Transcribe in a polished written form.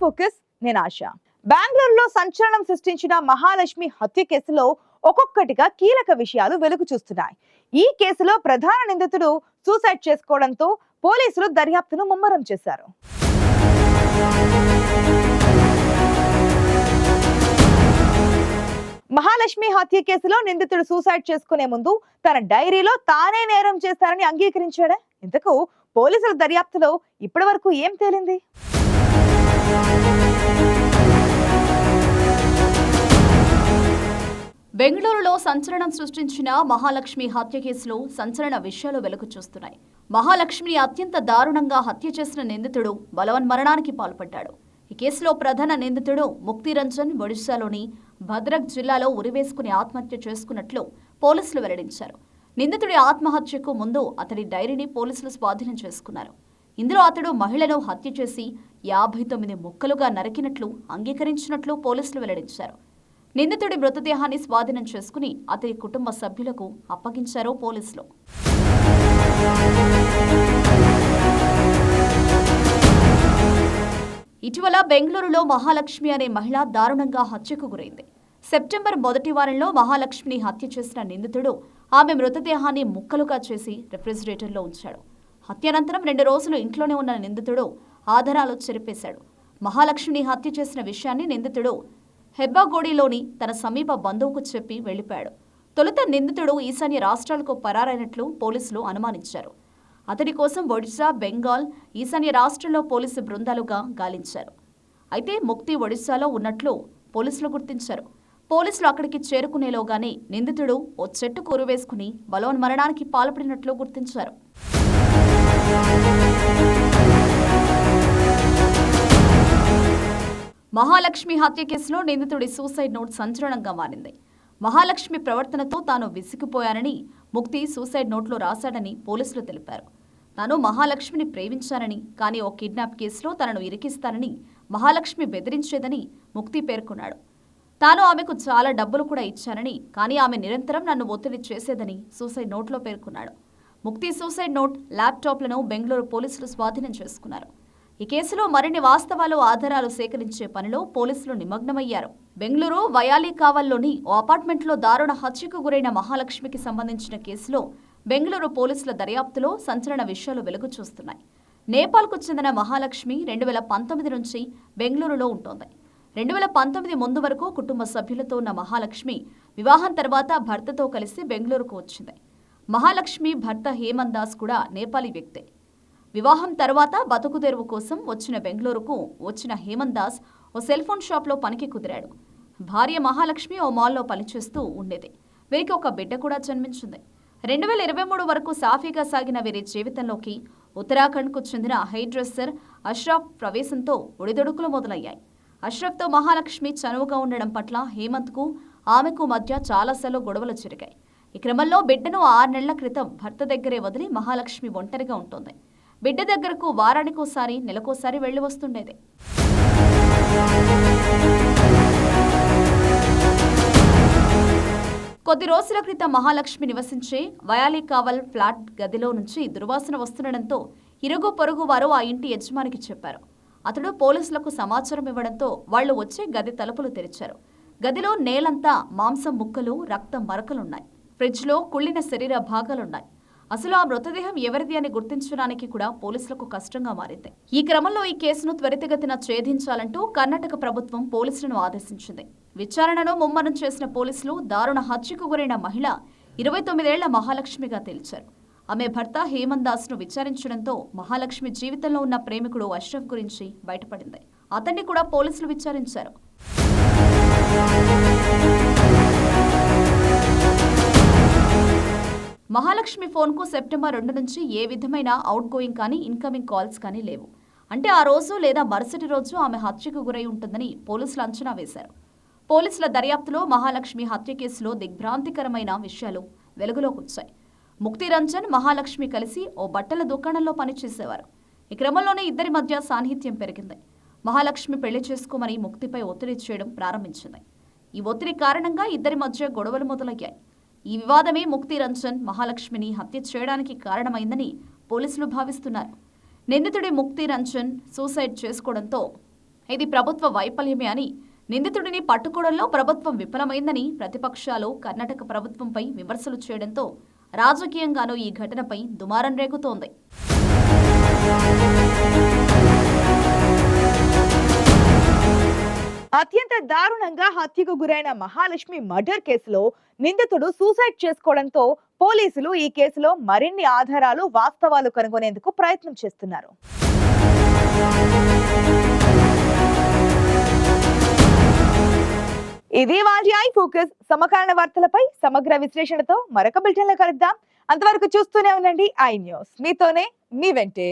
Focus నేను ఆశ. బెంగళూరులో సంచలనం సృష్టించిన మహాలక్ష్మి హత్య కేసులో ఒక్కొక్కటిగా కీలక విషయాలు వెలుగు చూస్తున్నాయి. ఈ కేసులో ప్రధాన నిందితుడు సూసైడ్ చేసుకోవడంతో పోలీసులు దర్యాప్తును ముమ్మరం చేశారు. మహాలక్ష్మి హత్య కేసులో నిందితుడు సూసైడ్ చేసుకునే ముందు తన డైరీలో తానే నేరం చేశారని అంగీకరించాడే. ఇంతకు పోలీసుల దర్యాప్తులో ఇప్పటి వరకు ఏం తేలింది? బెంగళూరులో సంచలనం సృష్టించిన మహాలక్ష్మి హత్య కేసులో సంచలన విషయాలు వెలుగు చూస్తున్నాయి. మహాలక్ష్మిని అత్యంత దారుణంగా హత్య చేసిన నిందితుడు బలవన్మరణానికి పాల్పడ్డాడు. ఈ కేసులో ప్రధాన నిందితుడు ముక్తిరంజన్ ఒడిశాలోని భద్రక్ జిల్లాలో ఉరివేసుకుని ఆత్మహత్య చేసుకున్నట్లు పోలీసులు వెల్లడించారు. నిందితుడి ఆత్మహత్యకు ముందు అతడి డైరీని పోలీసులు స్వాధీనం చేసుకున్నారు. ఇందులో అతడు మహిళను హత్య చేసి 59 ముక్కలుగా నరికినట్లు అంగీకరించినట్లు పోలీసులు వెల్లడించారు. నిందితుడి మృతదేహాన్ని స్వాధీనం చేసుకుని అతడి కుటుంబ సభ్యులకు అప్పగించారు పోలీసులు. ఇటీవల బెంగళూరులో మహాలక్ష్మి అనే మహిళ దారుణంగా హత్యకు గురైంది. సెప్టెంబర్ మొదటి వారంలో మహాలక్ష్మిని హత్య చేసిన నిందితుడు ఆమె మృతదేహాన్ని ముక్కలుగా చేసి రిఫ్రిజిరేటర్లో ఉంచాడు. హత్యానంతరం 2 రోజులు ఇంట్లోనే ఉన్న నిందితుడు ఆధారాలు చెరిపేశాడు. మహాలక్ష్మిని హత్య చేసిన విషయాన్ని నిందితుడు హెబ్బాగోడిలోని తన సమీప బంధువుకు చెప్పి వెళ్లిపోయాడు. తొలుత నిందితుడు ఈశాన్య రాష్ట్రాలకు పరారైనట్లు పోలీసులు అనుమానించారు. అతడి కోసం ఒడిశా, బెంగాల్, ఈశాన్య రాష్ట్రంలో పోలీసు బృందాలుగా గాలించారు. అయితే ముక్తి ఒడిశాలో ఉన్నట్లు పోలీసులు గుర్తించారు. పోలీసులు అక్కడికి చేరుకునేలోగానే నిందితుడు ఓ చెట్టుకు ఉరివేసుకుని బలవన్మరణానికి పాల్పడినట్లు గుర్తించారు. మహాలక్ష్మి హత్య కేసులో నిందితుడి సూసైడ్ నోట్ సంచలనంగా మారింది. మహాలక్ష్మి ప్రవర్తనతో తాను విసిగిపోయానని ముక్తి సూసైడ్ నోట్లో రాశాడని పోలీసులు తెలిపారు. తాను మహాలక్ష్మిని ప్రేమించానని, కానీ ఓ కిడ్నాప్ కేసులో తనను ఇరికిస్తానని మహాలక్ష్మి బెదిరించేదని ముక్తి పేర్కొన్నాడు. తాను ఆమెకు చాలా డబ్బులు కూడా ఇచ్చానని, కానీ ఆమె నిరంతరం నన్ను ఒత్తిడి చేసేదని సూసైడ్ నోట్లో పేర్కొన్నాడు. ముక్తి సూసైడ్ నోట్, ల్యాప్టాప్లను బెంగళూరు పోలీసులు స్వాధీనం చేసుకున్నారు. ఈ కేసులో మరిన్ని వాస్తవాలు, ఆధారాలు సేకరించే పనిలో పోలీసులు నిమగ్నమయ్యారు. బెంగళూరు వయాలికావల్లోని ఓ అపార్ట్మెంట్లో దారుణ హత్యకు గురైన మహాలక్ష్మికి సంబంధించిన కేసులో బెంగళూరు పోలీసుల దర్యాప్తులో సంచలన విషయాలు వెలుగు చూస్తున్నాయి. నేపాల్కు చెందిన మహాలక్ష్మి 2019 నుంచి బెంగళూరులో ఉంటోంది. 2019 ముందు వరకు కుటుంబ సభ్యులతో ఉన్న మహాలక్ష్మి వివాహం తర్వాత భర్తతో కలిసి బెంగళూరుకు వచ్చింది. మహాలక్ష్మి భర్త హేమంత్ దాస్ కూడా నేపాలీ వ్యక్తే. వివాహం తర్వాత బతుకు తెరువు కోసం వచ్చిన బెంగళూరుకు వచ్చిన హేమంత్ దాస్ ఓ సెల్ ఫోన్ షాప్లో పనికి కుదిరాడు. భార్య మహాలక్ష్మి ఓ మాల్లో పనిచేస్తూ ఉండేది. వీరికి ఒక బిడ్డ కూడా జన్మించింది. 2023 వరకు సాఫీగా సాగిన వీరి జీవితంలోకి ఉత్తరాఖండ్కు చెందిన హెయిర్ డ్రెస్సర్ అష్రఫ్ ప్రవేశంతో ఒడిదొడుకులు మొదలయ్యాయి. అష్రఫ్తో మహాలక్ష్మి చనువుగా ఉండడం పట్ల హేమంత్కు ఆమెకు మధ్య చాలాసార్లు గొడవలు జరిగాయి. ఈ క్రమంలో బిడ్డను 6 నెలల క్రితం భర్త దగ్గరే వదిలి మహాలక్ష్మి ఒంటరిగా ఉంటుంది. బిడ్డ దగ్గరకు వారానికోసారి, నెలకోసారి వెళ్లి వస్తుండేది. కొద్ది రోజుల క్రితం మహాలక్ష్మి నివసించే వయాలికావల్ ఫ్లాట్ గదిలో నుంచి దుర్వాసన వస్తుండడంతో ఇరుగు పొరుగు వారు ఆ ఇంటి యజమానికి చెప్పారు. అతడు పోలీసులకు సమాచారం ఇవ్వడంతో వాళ్లు వచ్చి గది తలుపులు తెరిచారు. గదిలో నేలంతా మాంసం ముక్కలు, రక్తం మరకలున్నాయి. ఫ్రిడ్జ్లో కుళ్ళిన శరీర భాగాలున్నాయి. అసలు ఆ మృతదేహం ఎవరిది అని గుర్తించడానికి కూడా పోలీసులకు కష్టంగా మారింది. ఈ క్రమంలో ఈ కేసును త్వరితగతిన ఛేదించాలంటూ కర్ణాటక ప్రభుత్వం పోలీసులను ఆదేశించింది. విచారణను ముమ్మరం చేసిన పోలీసులు దారుణ హత్యకు గురైన మహిళ 29 ఏళ్ల మహాలక్ష్మిగా తేల్చారు. ఆమె భర్త హేమంత్ దాస్ను విచారించడంతో మహాలక్ష్మి జీవితంలో ఉన్న ప్రేమికుడు అష్రఫ్ గురించి బయటపడింది. అతన్ని కూడా పోలీసులు విచారించారు. మహాలక్ష్మి ఫోన్కు సెప్టెంబర్ 2 నుంచి ఏ విధమైన అవుట్ గోయింగ్ కానీ, ఇన్కమింగ్ కాల్స్ కానీ లేవు. అంటే ఆ రోజు లేదా మరుసటి రోజు ఆమె హత్యకు గురై ఉంటుందని పోలీసులు అంచనా వేశారు. పోలీసుల దర్యాప్తులో మహాలక్ష్మి హత్య కేసులో దిగ్భ్రాంతికరమైన విషయాలు వెలుగులోకి వచ్చాయి. ముక్తిరంజన్, మహాలక్ష్మి కలిసి ఓ బట్టల దుకాణంలో పనిచేసేవారు. ఈ క్రమంలోనే ఇద్దరి మధ్య సాన్నిహిత్యం పెరిగింది. మహాలక్ష్మి పెళ్లి చేసుకోమని ముక్తిపై ఒత్తిడి చేయడం ప్రారంభించింది. ఈ ఒత్తిడి కారణంగా ఇద్దరి మధ్య గొడవలు మొదలయ్యాయి. ఈ వివాదమే ముక్తిరంజన్ మహాలక్ష్మిని హత్య చేయడానికి కారణమైందని పోలీసులు భావిస్తున్నారు. నిందితుడి ముక్తిరంజన్ సూసైడ్ చేసుకోవడంతో ఇది ప్రభుత్వ వైఫల్యమే అని, నిందితుడిని పట్టుకోవడంలో ప్రభుత్వం విఫలమైందని ప్రతిపక్షాలు కర్ణాటక ప్రభుత్వంపై విమర్శలు చేయడంతో రాజకీయంగానూ ఈ ఘటనపై దుమారం రేగుతోంది. అత్యంత దారుణంగా హత్యకు గురైన మహాలక్ష్మి మర్డర్ కేసులో నిందితుడు సూసైడ్ చేసుకోవడంతో పోలీసులు ఈ కేసులో మరిన్ని ఆధారాలు, వాస్తవాలు కనుగొనేందుకు ప్రయత్నం చేస్తున్నారు. ఇది వాటి ఐ ఫోకస్. సమకాలీన వార్తలపై సమగ్ర విశ్లేషణతో మరొక బులెటిన్లో కలుద్దాం. అంతవరకు చూస్తూనే ఉండండి ఐ న్యూస్. మీతోనే మీ వెంటే.